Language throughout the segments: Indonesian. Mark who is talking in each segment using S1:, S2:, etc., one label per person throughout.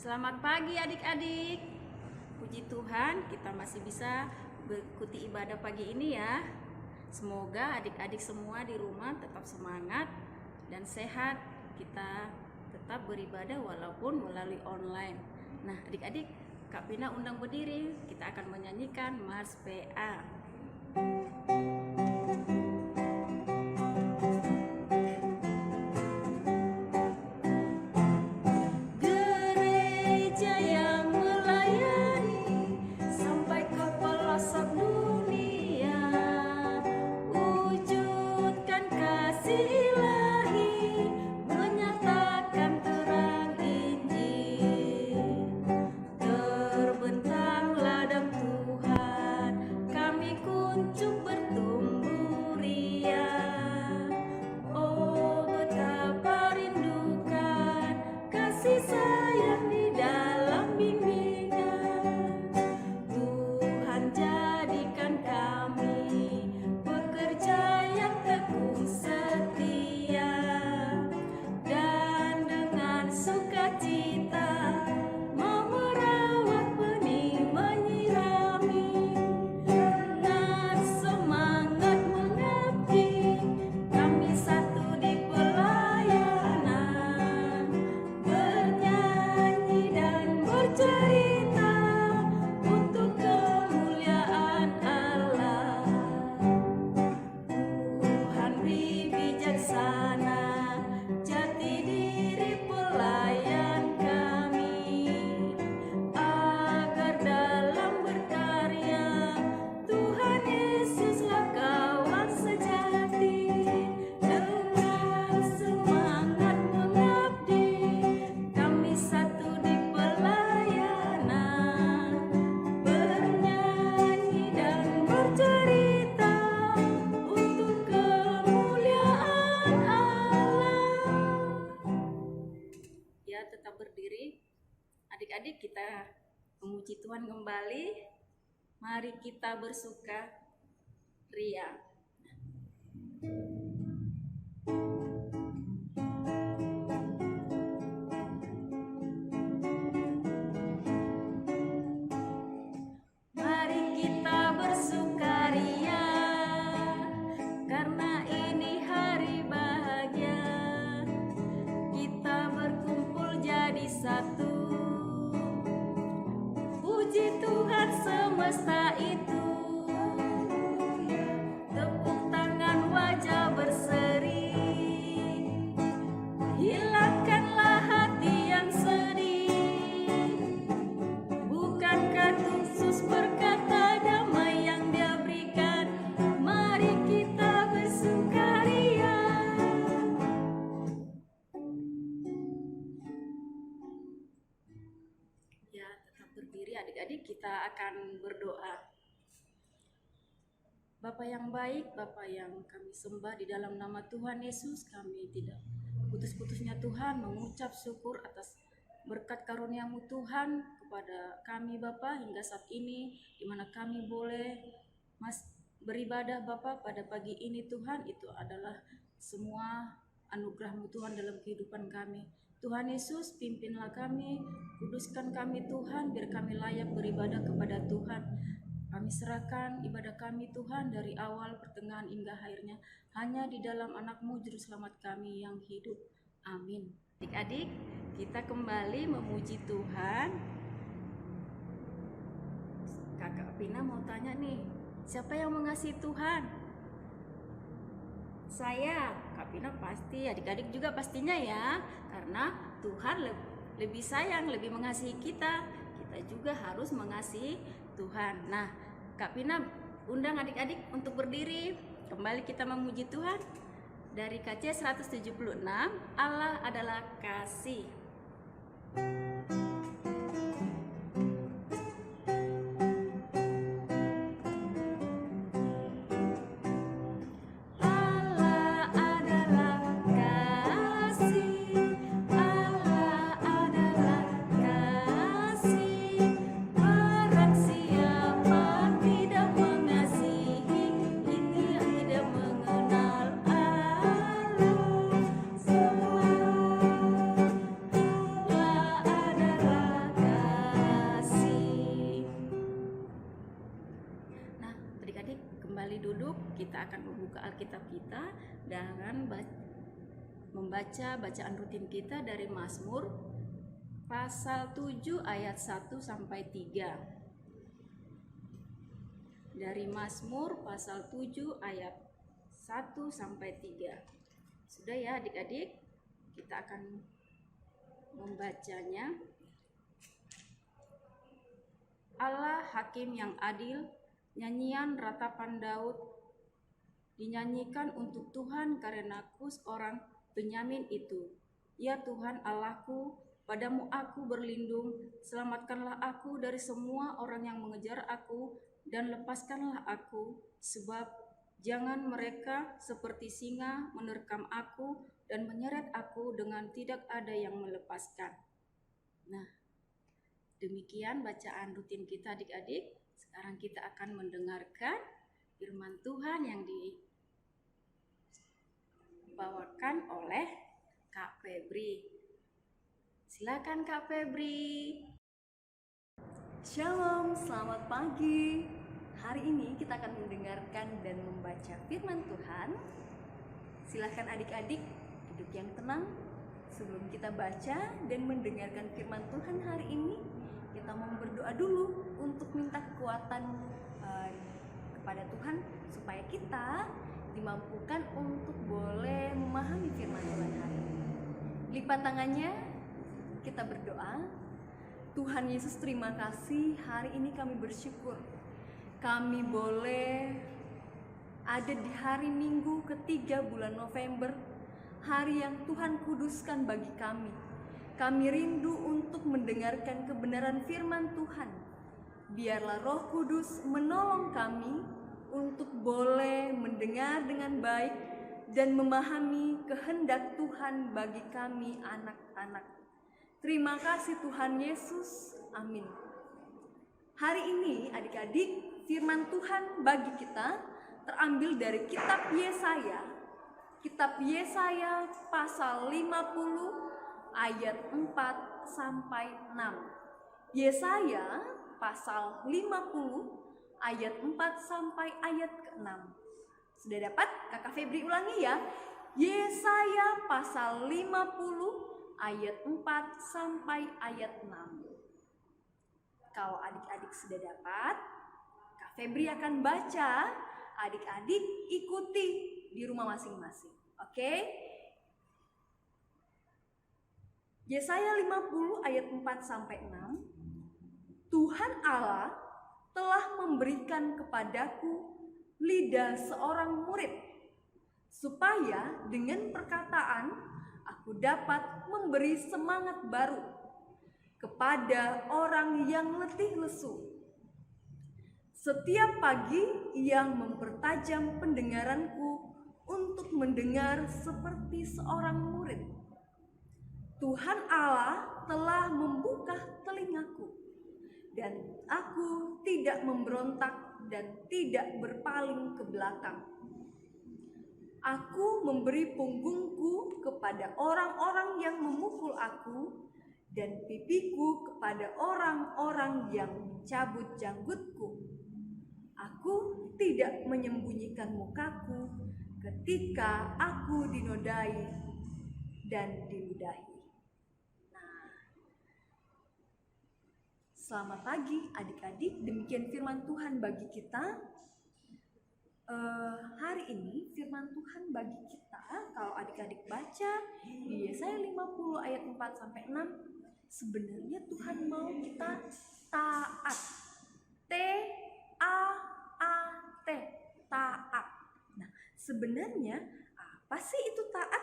S1: Selamat pagi adik-adik. Puji Tuhan kita masih bisa mengikuti ibadah pagi ini ya. Semoga adik-adik semua di rumah tetap semangat dan sehat. Kita tetap beribadah walaupun melalui online. Nah adik-adik, Kak Pina undang berdiri. Kita akan menyanyikan Mars PA. Tetap berdiri. Adik-adik, kita memuji Tuhan kembali. Mari kita bersuka ria. Mari kita bersukaria karena ini hari bahagia. Kita berkumpul jadi satu. Puji Tuhan semesta itu. Tepuk tangan, wajah berseri. Hilangkanlah hati yang sedih. Bukankah Yesus berkata damai yang Dia berikan? Mari kita bersukaria. Ya, tetap berdiri adik-adik, kita akan berdoa. Bapa yang baik, Bapa yang kami sembah, di dalam nama Tuhan Yesus kami tidak putus-putusnya Tuhan mengucap syukur atas berkat karunia-Mu Tuhan kepada kami Bapa hingga saat ini, di mana kami boleh beribadah Bapa pada pagi ini Tuhan. Itu adalah semua anugerah-Mu Tuhan dalam kehidupan kami. Tuhan Yesus, pimpinlah kami, kuduskan kami Tuhan, biar kami layak beribadah kepada Tuhan. Kami serahkan ibadah kami Tuhan dari awal, pertengahan hingga akhirnya hanya di dalam anak-Mu Juru Selamat kami yang hidup. Amin. Adik-adik, kita kembali memuji Tuhan. Kakak Pina mau tanya nih, siapa yang mengasihi Tuhan? Saya, Kak Pina pasti, adik-adik juga pastinya ya, karena Tuhan lebih sayang, lebih mengasihi kita. Kita juga harus mengasihi Tuhan. Nah, Kak Pina undang adik-adik untuk berdiri. Kembali kita memuji Tuhan. Dari KC 176, Allah adalah kasih. duduk, kita akan membuka Alkitab kita dengan membaca bacaan rutin kita dari Mazmur pasal 7 ayat 1 sampai 3. Dari Mazmur pasal 7 ayat 1 sampai 3. Sudah ya adik-adik? Kita akan membacanya. Allah hakim yang adil, nyanyian ratapan Daud dinyanyikan untuk Tuhan karena Kus orang Benyamin itu. Ya Tuhan Allahku, padamu aku berlindung, selamatkanlah aku dari semua orang yang mengejar aku, dan lepaskanlah aku, sebab jangan mereka seperti singa menerkam aku dan menyeret aku dengan tidak ada yang melepaskan. Nah, demikian bacaan rutin kita adik-adik. Sekarang kita akan mendengarkan firman Tuhan yang dibawakan oleh Kak Febri. Silakan Kak Febri.
S2: Shalom, selamat pagi. Hari ini kita akan mendengarkan dan membaca firman Tuhan. Silakan adik-adik duduk yang tenang. Sebelum kita baca dan mendengarkan firman Tuhan hari ini, kita mau berdoa dulu untuk minta kekuatan kepada Tuhan supaya kita dimampukan untuk boleh memahami firman Tuhan hari ini. Lipat tangannya, kita berdoa. Tuhan Yesus, terima kasih, hari ini kami bersyukur kami boleh ada di hari Minggu ketiga bulan November, hari yang Tuhan kuduskan bagi kami. Kami rindu untuk mendengarkan kebenaran firman Tuhan. Biarlah Roh Kudus menolong kami untuk boleh mendengar dengan baik dan memahami kehendak Tuhan bagi kami anak-anak. Terima kasih Tuhan Yesus. Amin. Hari ini adik-adik, firman Tuhan bagi kita terambil dari kitab Yesaya. Kitab Yesaya pasal 50 ayat 4 sampai 6. Yesaya pasal 50 ayat 4 sampai ayat ke-6. Sudah dapat? Kakak Febri ulangi ya. Yesaya pasal 50 ayat 4 sampai ayat 6. Kalau adik-adik sudah dapat, Kak Febri akan baca, adik-adik ikuti di rumah masing-masing. Oke? Yesaya 50 ayat 4 sampai 6. Tuhan Allah telah memberikan kepadaku lidah seorang murid, supaya dengan perkataan aku dapat memberi semangat baru kepada orang yang letih lesu. Setiap pagi ia mempertajam pendengaranku untuk mendengar seperti seorang murid. Tuhan Allah telah membuka telingaku, dan aku tidak memberontak dan tidak berpaling ke belakang. Aku memberi punggungku kepada orang-orang yang memukul aku, dan pipiku kepada orang-orang yang mencabut janggutku. Aku tidak menyembunyikan mukaku ketika aku dinodai dan diludahi. Selamat pagi adik-adik, demikian firman Tuhan bagi kita. Hari ini firman Tuhan bagi kita, kalau adik-adik baca di Yesaya 50 ayat 4 sampai 6, sebenarnya Tuhan mau kita taat. T-A-A-T, taat. Nah, sebenarnya apa sih itu taat?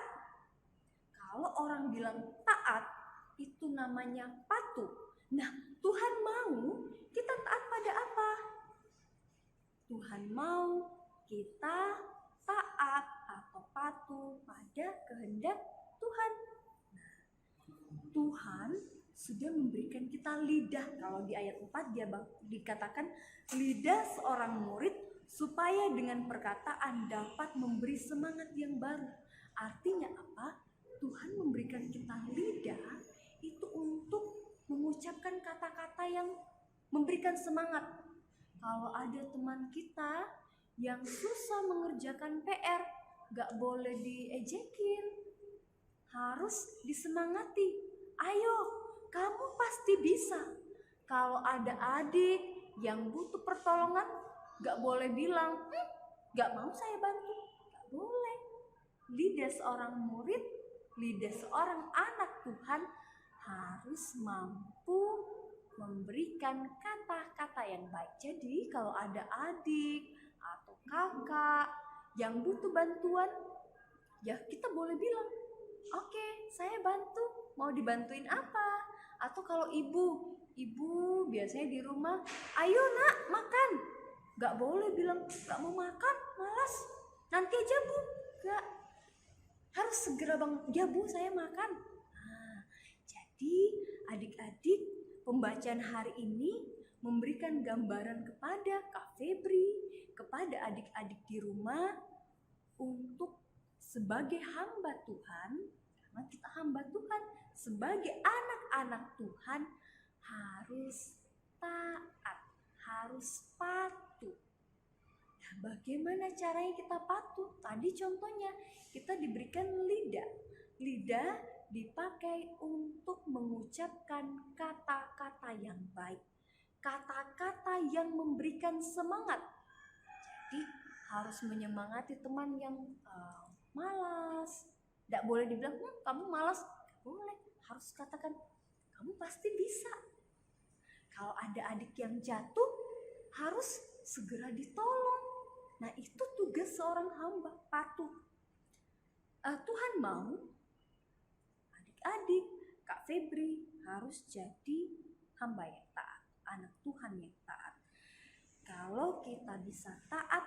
S2: Kalau orang bilang taat, itu namanya patuh. Nah, Tuhan mau kita taat pada apa? Tuhan mau kita taat atau patuh pada kehendak Tuhan. Nah, Tuhan sudah memberikan kita lidah. Kalau di ayat 4 dia dikatakan lidah seorang murid supaya dengan perkataan dapat memberi semangat yang baru. Artinya apa? Tuhan memberikan kita lidah itu untuk mengucapkan kata-kata yang memberikan semangat. Kalau ada teman kita yang susah mengerjakan PR gak boleh diejekin, harus disemangati. Ayo, kamu pasti bisa. Kalau ada adik yang butuh pertolongan, gak boleh bilang, gak mau saya bantu. Gak boleh. Lidah seorang murid, lidah seorang anak Tuhan harus mampu memberikan kata-kata yang baik. Jadi kalau ada adik atau kakak yang butuh bantuan, ya kita boleh bilang, oke, saya bantu. Mau dibantuin apa? Atau kalau ibu biasanya di rumah, ayo nak makan. Gak boleh bilang gak mau makan, malas, nanti aja bu. Gak, harus segera bang, ya bu saya makan. Nah, jadi adik-adik, pembacaan hari ini memberikan gambaran kepada Kak Febri, kepada adik-adik di rumah untuk sebagai hamba Tuhan, karena kita hamba Tuhan, sebagai anak-anak Tuhan harus taat, harus patuh. Nah, bagaimana caranya kita patuh? Tadi contohnya kita diberikan lidah. Lidah dipakai untuk mengucapkan kata-kata yang baik, kata-kata yang memberikan semangat. Jadi harus menyemangati teman yang malas. Tidak boleh dibilang kamu malas, tidak boleh. Harus katakan kamu pasti bisa. Kalau ada adik yang jatuh, harus segera ditolong. Nah, itu tugas seorang hamba patuh. Tuhan mau adik-adik, Kak Febri harus jadi hamba yang taat, anak Tuhan yang taat. Kalau kita bisa taat,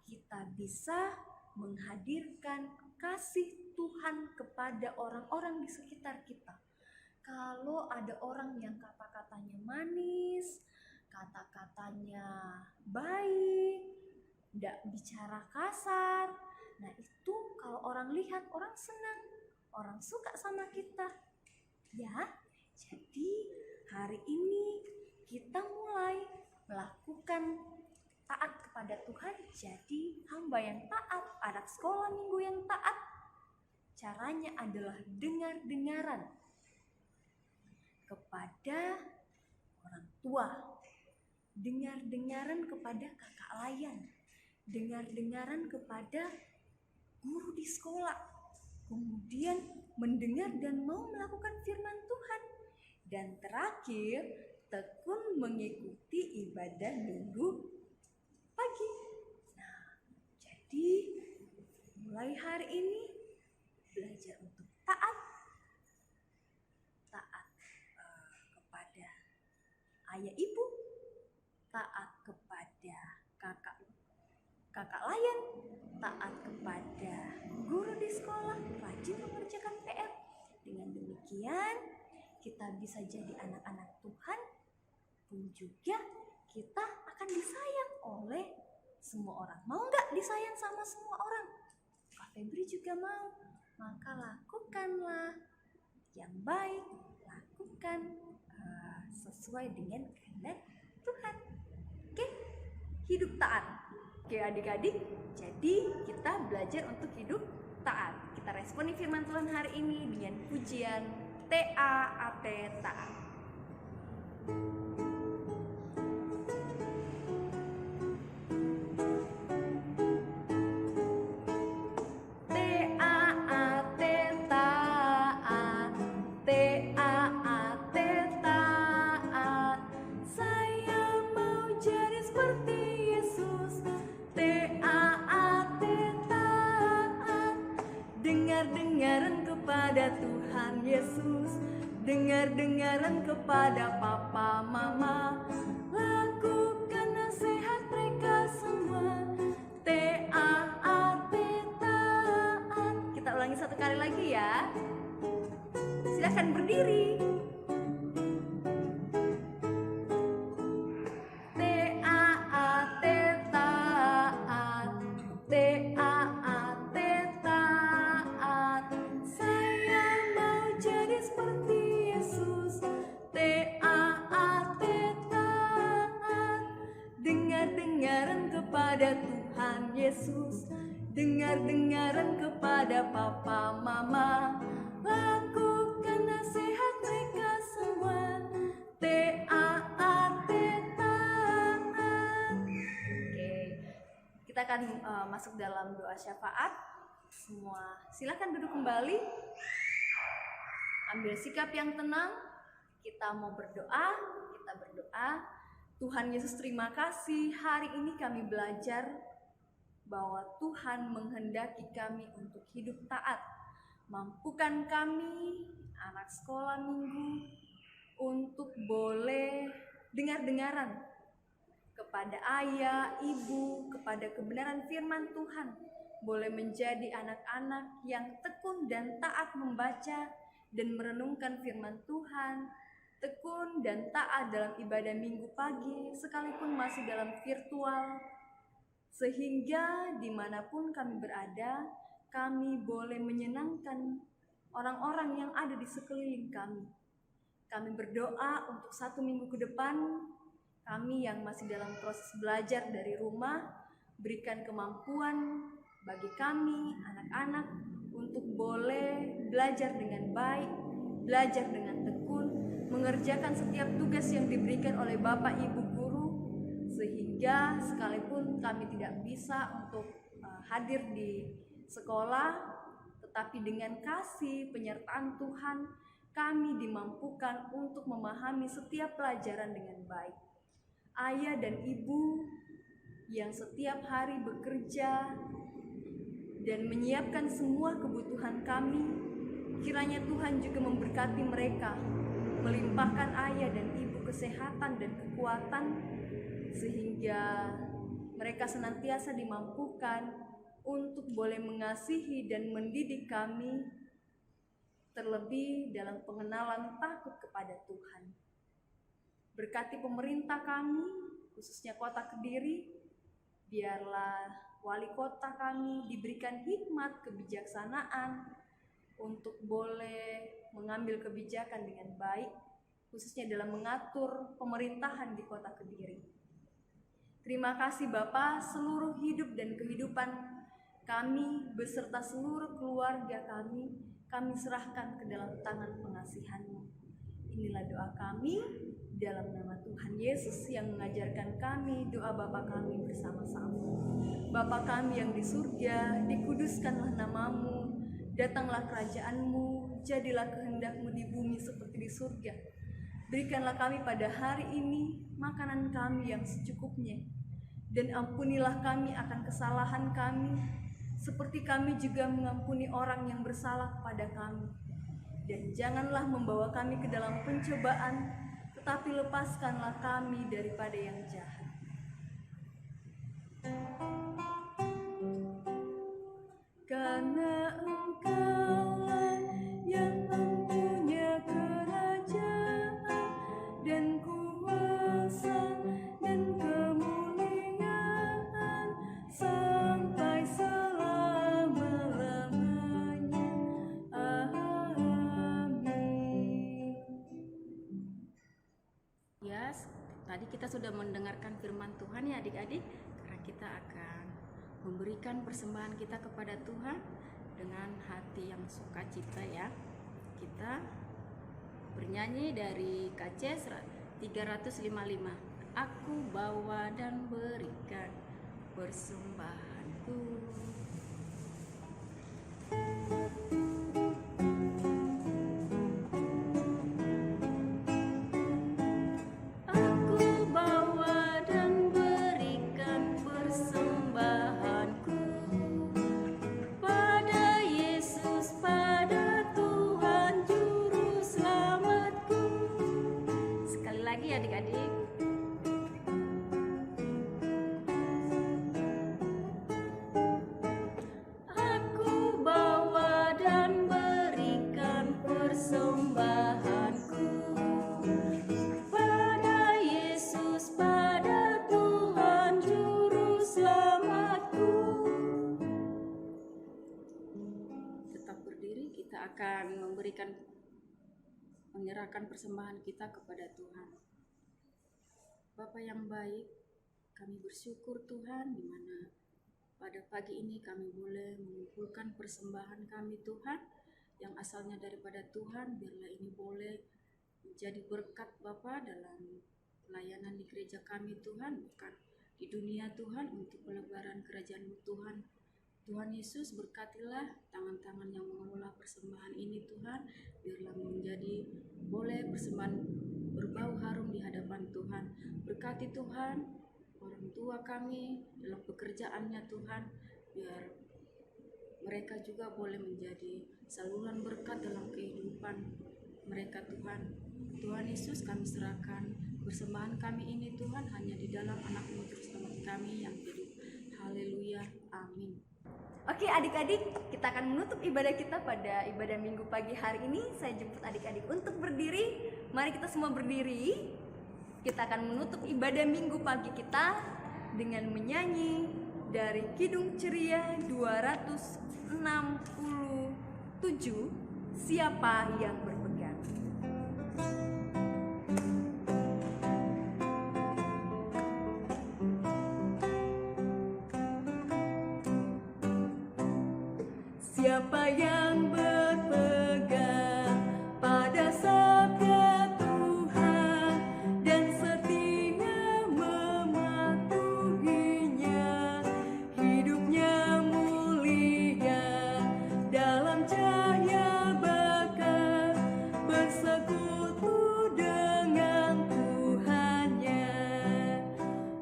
S2: kita bisa menghadirkan kasih Tuhan kepada orang-orang di sekitar kita. Kalau ada orang yang kata-katanya manis, kata-katanya baik, tidak bicara kasar, nah itu kalau orang lihat, orang senang, orang suka sama kita. Ya, jadi hari ini kita mulai melakukan taat kepada Tuhan, jadi hamba yang taat, anak sekolah minggu yang taat. Caranya adalah dengar-dengaran kepada orang tua, dengar-dengaran kepada kakak layan, dengar-dengaran kepada guru di sekolah, kemudian mendengar dan mau melakukan firman Tuhan, dan terakhir tekun mengikuti ibadah minggu pagi. Nah, jadi mulai hari ini belajar untuk taat kepada ayah ibu, taat kepada kakak layan, taat kepada guru di sekolah, rajin mengerjakan PR. Dengan demikian kita bisa jadi anak-anak Tuhan, pun juga kita akan disayang oleh semua orang. Mau nggak disayang sama semua orang? Kak Febri juga mau. Maka lakukanlah yang baik, lakukan sesuai dengan kehendak Tuhan. Oke, hidup taat. Oke adik-adik, jadi kita belajar untuk hidup taat. Kita responi firman Tuhan hari ini dengan pujian TAAT taat. Dengar-dengaran kepada Tuhan Yesus, dengar-dengaran kepada Papa Mama, lakukan nasihat mereka semua. TAAT taat. Kita ulangi satu kali lagi ya. Silakan berdiri. Dengar-dengaran kepada Tuhan Tuhan Yesus, dengar-dengaran kepada papa mama, lakukan nasihat mereka semua. T-A-A-T, taat. Oke, kita akan masuk dalam doa syafaat. Semua silakan duduk kembali, ambil sikap yang tenang. Kita mau berdoa, kita berdoa. Tuhan Yesus, terima kasih hari ini kami belajar bahwa Tuhan menghendaki kami untuk hidup taat. Mampukan kami, anak sekolah minggu, untuk boleh dengar-dengaran kepada ayah, ibu, kepada kebenaran firman Tuhan. Boleh menjadi anak-anak yang tekun dan taat membaca dan merenungkan firman Tuhan, tekun dan taat dalam ibadah minggu pagi, sekalipun masih dalam virtual, sehingga dimanapun kami berada, kami boleh menyenangkan orang-orang yang ada di sekeliling kami. Kami berdoa untuk 1 minggu ke depan, kami yang masih dalam proses belajar dari rumah, berikan kemampuan bagi kami, anak-anak, untuk boleh belajar dengan baik, belajar dengan tekun, mengerjakan setiap tugas yang diberikan oleh Bapak Ibu guru, sehingga sekalipun kami tidak bisa untuk hadir di sekolah, tetapi dengan kasih penyertaan Tuhan, kami dimampukan untuk memahami setiap pelajaran dengan baik. Ayah dan ibu yang setiap hari bekerja dan menyiapkan semua kebutuhan kami, kiranya Tuhan juga memberkati mereka, melimpahkan ayah dan ibu kesehatan dan kekuatan, sehingga mereka senantiasa dimampukan untuk boleh mengasihi dan mendidik kami, terlebih dalam pengenalan takut kepada Tuhan. Berkati pemerintah kami, khususnya Kota Kediri, biarlah wali kota kami diberikan hikmat kebijaksanaan untuk boleh mengambil kebijakan dengan baik, khususnya dalam mengatur pemerintahan di Kota Kediri. Terima kasih Bapa, seluruh hidup dan kehidupan kami beserta seluruh keluarga kami serahkan ke dalam tangan pengasihan-Mu. Inilah doa kami dalam nama Tuhan Yesus yang mengajarkan kami doa Bapa kami bersama-sama. Bapa kami yang di surga, dikuduskanlah nama-Mu, datanglah kerajaan-Mu, jadilah kehendak-Mu di bumi seperti di surga. Berikanlah kami pada hari ini makanan kami yang secukupnya, dan ampunilah kami akan kesalahan kami, seperti kami juga mengampuni orang yang bersalah kepada kami. Dan janganlah membawa kami ke dalam pencobaan, tetapi lepaskanlah kami daripada yang jahat. Karena Engkaulah yang mempunyai kerajaan dan kuasa dan kemuliaan sampai selama-lamanya. Amin.
S1: Ya, tadi kita sudah mendengarkan firman Tuhan ya adik-adik. Sekarang kita akan memberikan persembahan kita kepada Tuhan dengan hati yang sukacita ya. Kita bernyanyi dari KC 355. Aku bawa dan berikan persembahanku. Adik-adik, aku bawa dan berikan persembahanku pada Yesus, pada Tuhan Juru Selamatku. Tetap berdiri, kita akan menyerahkan persembahan kita kepada Tuhan. Bapa yang baik, kami bersyukur Tuhan di mana pada pagi ini kami boleh mengumpulkan persembahan kami Tuhan yang asalnya daripada Tuhan, biarlah ini boleh menjadi berkat Bapa dalam pelayanan di gereja kami Tuhan, bukan di dunia Tuhan, untuk pelebaran kerajaan-Mu Tuhan. Tuhan Yesus, berkatilah tangan-tangan yang mengelola persembahan ini Tuhan, biarlah menjadi boleh persembahan berbau harum di hadapan Tuhan. Berkati Tuhan orang tua kami dalam pekerjaannya Tuhan, biar mereka juga boleh menjadi saluran berkat dalam kehidupan mereka Tuhan. Tuhan Yesus, kami serahkan persembahan kami ini Tuhan hanya di dalam anak-Mu Juru Selamat kami yang hidup. Haleluya, amin.
S2: Oke adik-adik, kita akan menutup ibadah kita pada ibadah minggu pagi hari ini. Saya jemput adik-adik untuk berdiri. Mari kita semua berdiri. Kita akan menutup ibadah minggu pagi kita dengan menyanyi dari Kidung Ceria 267, Siapa yang Berpegang. Siapa yang berpegang pada sabda Tuhan dan setia mematuhinya, hidupnya mulia dalam cahaya bakar, bersekutu dengan Tuhannya.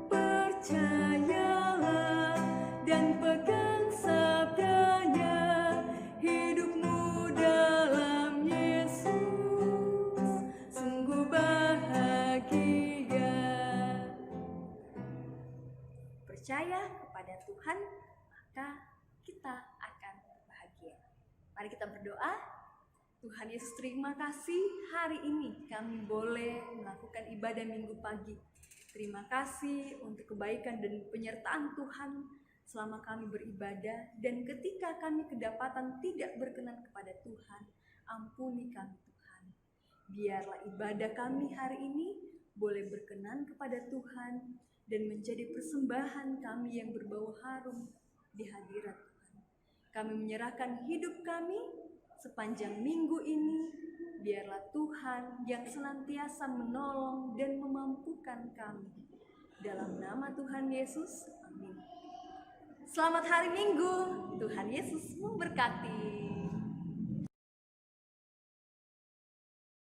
S2: Percayalah dan pegang sabdanya, hidupmu dalam Yesus sungguh bahagia. Percaya kepada Tuhan, maka kita akan bahagia. Mari kita berdoa. Tuhan Yesus, terima kasih hari ini kami boleh melakukan ibadah minggu pagi. Terima kasih untuk kebaikan dan penyertaan Tuhan selama kami beribadah, dan ketika kami kedapatan tidak berkenan kepada Tuhan, ampuni kami Tuhan. Biarlah ibadah kami hari ini boleh berkenan kepada Tuhan dan menjadi persembahan kami yang berbau harum di hadirat Tuhan. Kami menyerahkan hidup kami sepanjang minggu ini. Biarlah Tuhan yang senantiasa menolong dan memampukan kami. Dalam nama Tuhan Yesus, amin. Selamat hari Minggu, Tuhan Yesus memberkati.